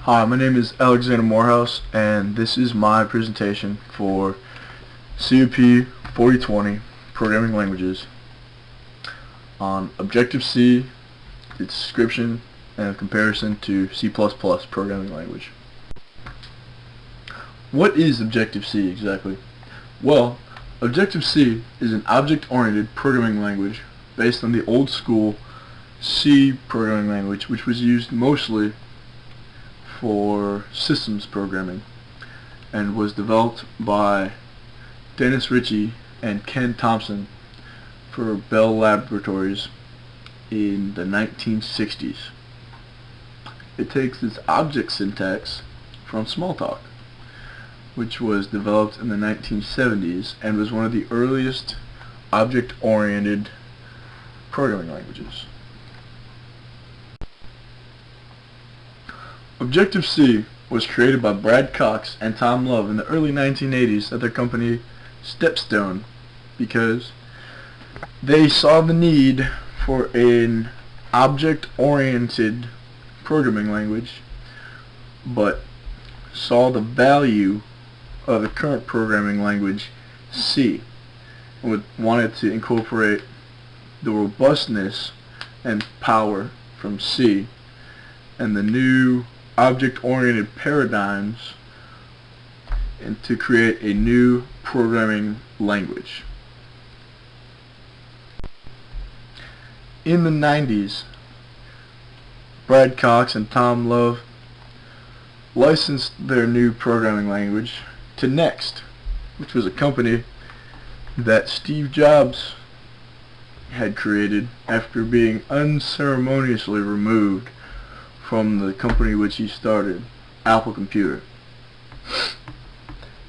Hi, my name is Alexander Morehouse, and this is my presentation for CUP 4020 Programming Languages on Objective-C, its description and comparison to C++ programming language. What is Objective-C exactly? Well, Objective-C is an object-oriented programming language based on the old school C programming language, which was used mostly for systems programming and was developed by Dennis Ritchie and Ken Thompson for Bell Laboratories in the 1960s. It takes its object syntax from Smalltalk, which was developed in the 1970s and was one of the earliest object-oriented programming languages. Objective-C was created by Brad Cox and Tom Love in the early 1980s at their company Stepstone because they saw the need for an object-oriented programming language, but saw the value of the current programming language C and wanted to incorporate the robustness and power from C and the new object-oriented paradigms and to create a new programming language. In the 90s, Brad Cox and Tom Love licensed their new programming language to Next, which was a company that Steve Jobs had created after being unceremoniously removed from the company which he started, Apple Computer.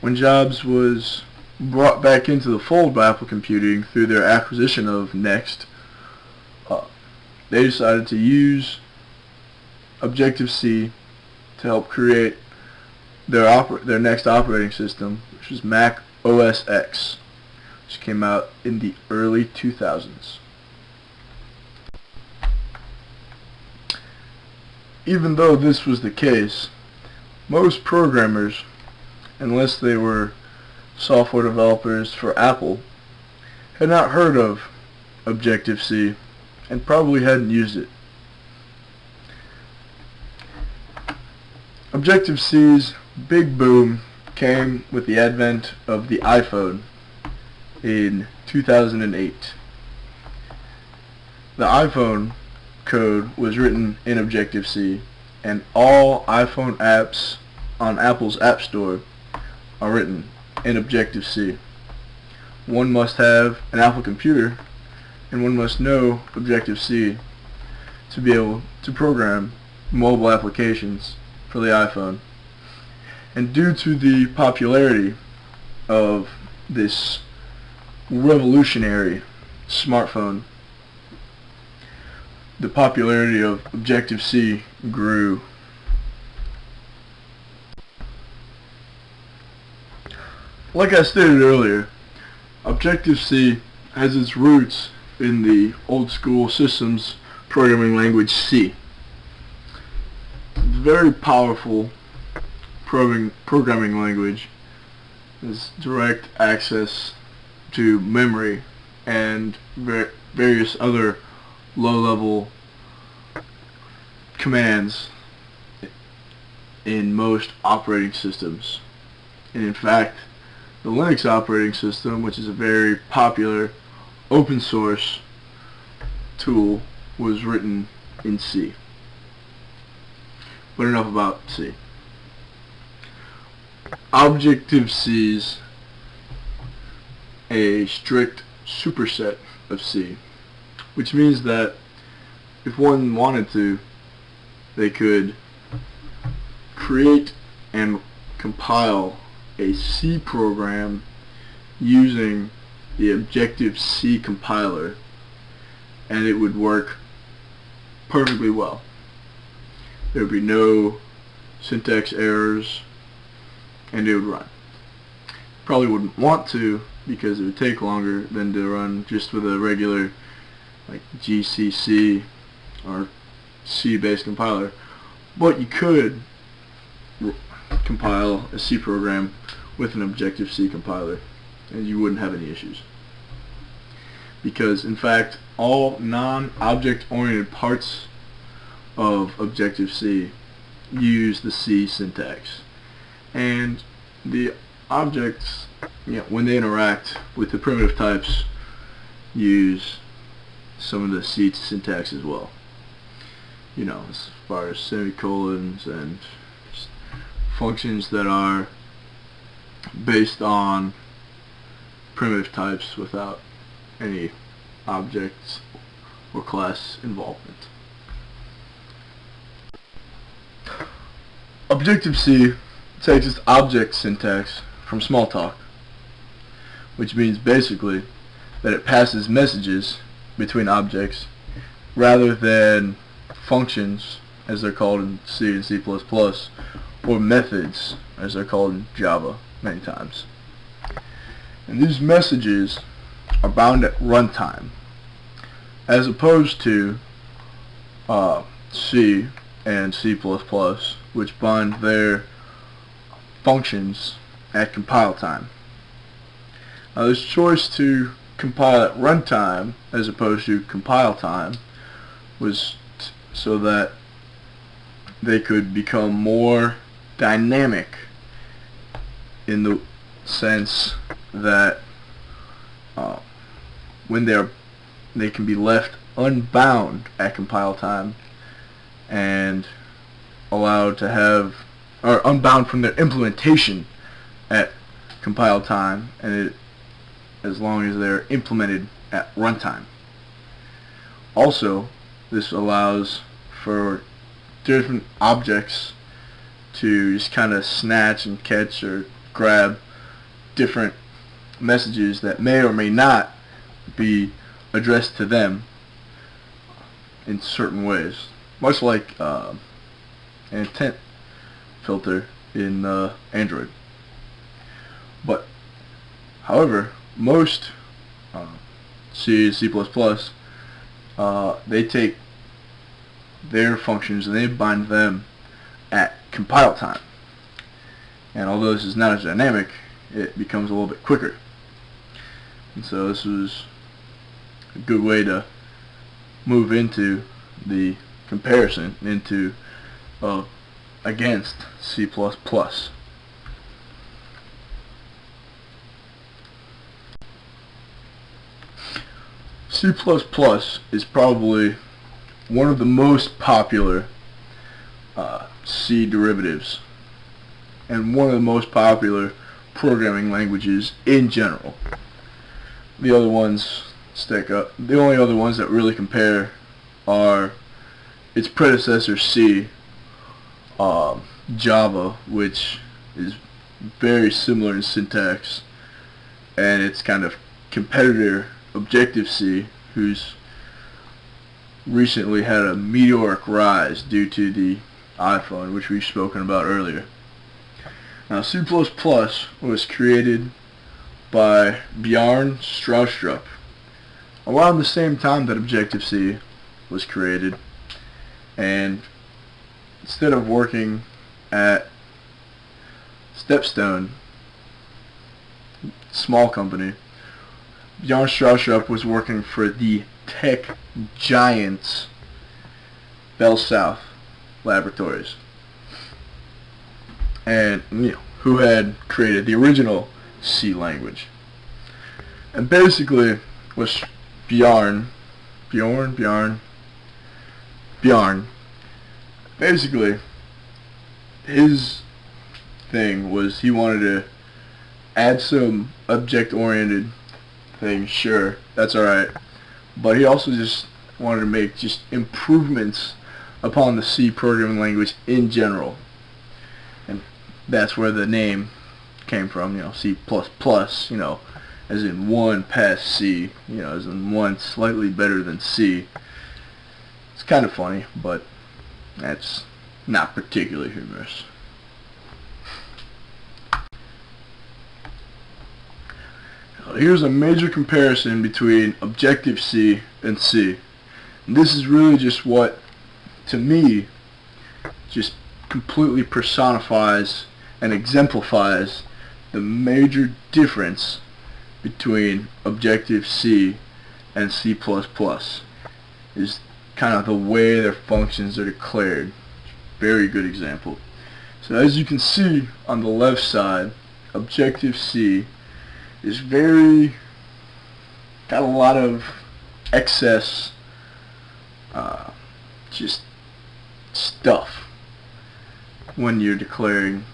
When Jobs was brought back into the fold by Apple Computing through their acquisition of Next, they decided to use Objective-C to help create their next operating system, which was Mac OS X, which came out in the early 2000s. Even though this was the case, most programmers, unless they were software developers for Apple, had not heard of Objective-C and probably hadn't used it. Objective-C's big boom came with the advent of the iPhone in 2008. The iPhone code was written in Objective-C, and all iPhone apps on Apple's App Store are written in Objective-C. One must have an Apple computer and one must know Objective-C to be able to program mobile applications for the iPhone. And due to the popularity of this revolutionary smartphone, the popularity of Objective-C grew. Like I stated earlier, Objective-C has its roots in the old school systems programming language C. It's a very powerful programming language. There's direct access to memory and various other low-level commands in most operating systems. And in fact, the Linux operating system, which is a very popular open source tool, was written in C. But enough about C. Objective-C's a strict superset of C, which means that if one wanted to, they could create and compile a C program using the Objective-C compiler, and it would work perfectly well. There would be no syntax errors, and it would run. Probably wouldn't want to because it would take longer than to run just with a regular like GCC or C-based compiler, but you could compile a C program with an Objective-C compiler, and you wouldn't have any issues. Because in fact, all non-object oriented parts of Objective-C use the C syntax, and the objects, when they interact with the primitive types, use some of the C syntax as well. As far as semicolons and functions that are based on primitive types without any objects or class involvement. Objective-C takes its object syntax from Smalltalk, which means basically that it passes messages between objects rather than functions, as they're called in C and C++, or methods, as they're called in Java many times. And these messages are bound at runtime, as opposed to C and C++, which bind their functions at compile time. Now, this choice to compile at runtime as opposed to compile time was so that they could become more dynamic, in the sense that when they can be left unbound at compile time and allowed to have, or unbound from their implementation at compile time, and as long as they're implemented at runtime. Also, this allows for different objects to just kind of snatch and catch or grab different messages that may or may not be addressed to them in certain ways, much like an intent filter in Android. But however, most C, C++, they take their functions and they bind them at compile time. And although this is not as dynamic, it becomes a little bit quicker. And so this was a good way to move into the comparison into against C++. C++ is probably one of the most popular C derivatives and one of the most popular programming languages in general. The other ones stack up. The only other ones that really compare are its predecessor C, Java, which is very similar in syntax, and its kind of competitor Objective-C, who's recently had a meteoric rise due to the iPhone, which we've spoken about earlier. Now, C++ was created by Bjarne Stroustrup around the same time that Objective-C was created, and instead of working at Stepstone, small company, Bjarne Stroustrup was working for the tech giants Bell South Laboratories, and who had created the original C language. And basically, was Bjarne. Basically, his thing was he wanted to add some object-oriented things. Sure, that's alright. But he also just wanted to make just improvements upon the C programming language in general. And that's where the name came from, C++, as in one past C, as in one slightly better than C. It's kind of funny, but that's not particularly humorous. Here's a major comparison between Objective-C and C. And this is really just what, to me, just completely personifies and exemplifies the major difference between Objective-C and C++, is kind of the way their functions are declared. Very good example. So as you can see on the left side, Objective-C is got a lot of excess just stuff when you're declaring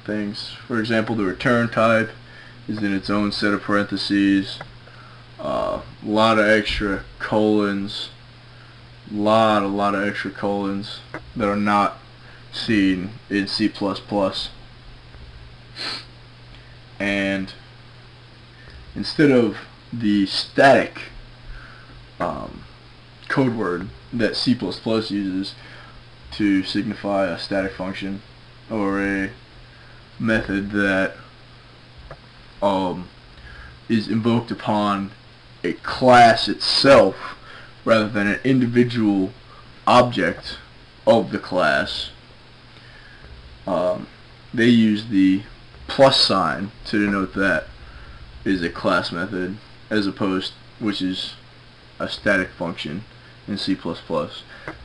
things. For example, the return type is in its own set of parentheses, a lot of extra colons, lot of extra colons that are not seen in C++. And instead of the static code word that C++ uses to signify a static function or a method that is invoked upon a class itself rather than an individual object of the class, they use the plus sign to denote that is a class method, as opposed, which is a static function in C++,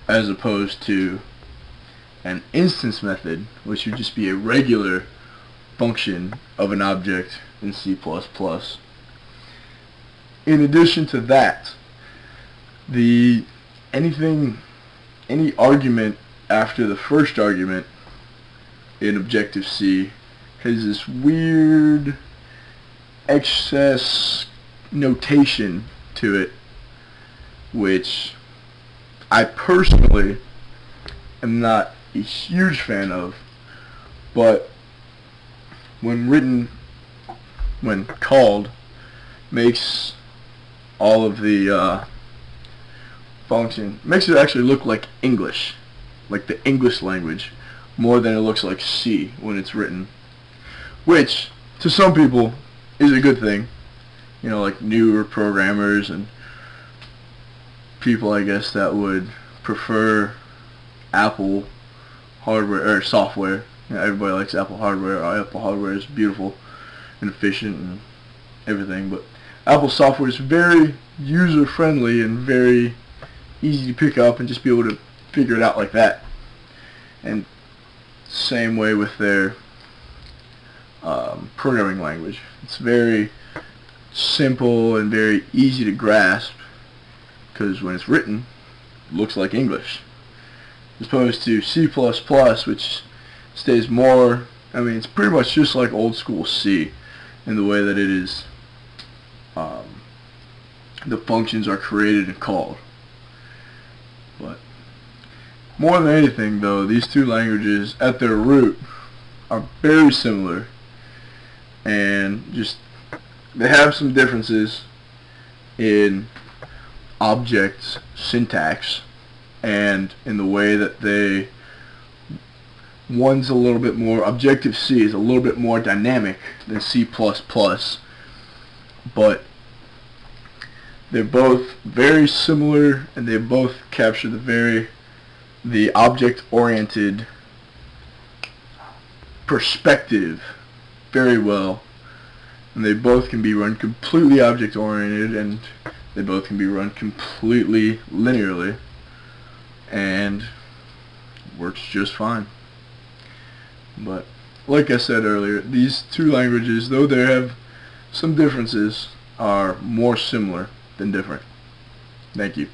as opposed to an instance method, which would just be a regular function of an object in C++. In addition to that, any argument after the first argument in Objective-C has this weird excess notation to it, which I personally am not a huge fan of, but when called, makes all of the function, makes it actually look like English, like the English language, more than it looks like C when it's written, which to some people is a good thing, you know, like newer programmers and people, I guess, that would prefer Apple hardware or software. You know, everybody likes Apple hardware. Apple hardware is beautiful and efficient and everything, but Apple software is very user friendly and very easy to pick up and just be able to figure it out like that. And same way with their programming language. It's very simple and very easy to grasp, because when it's written, it looks like English, as opposed to C++, which stays more, I mean, it's pretty much just like old school C in the way that it is, the functions are created and called. But more than anything, though, these two languages at their root are very similar, and just they have some differences in object syntax and in the way that one's a little bit more, Objective-C is a little bit more dynamic than C++, but they're both very similar, and they both capture the object-oriented perspective very well, and they both can be run completely object-oriented, and they both can be run completely linearly, and works just fine. But like I said earlier, these two languages, though they have some differences, are more similar than different. Thank you.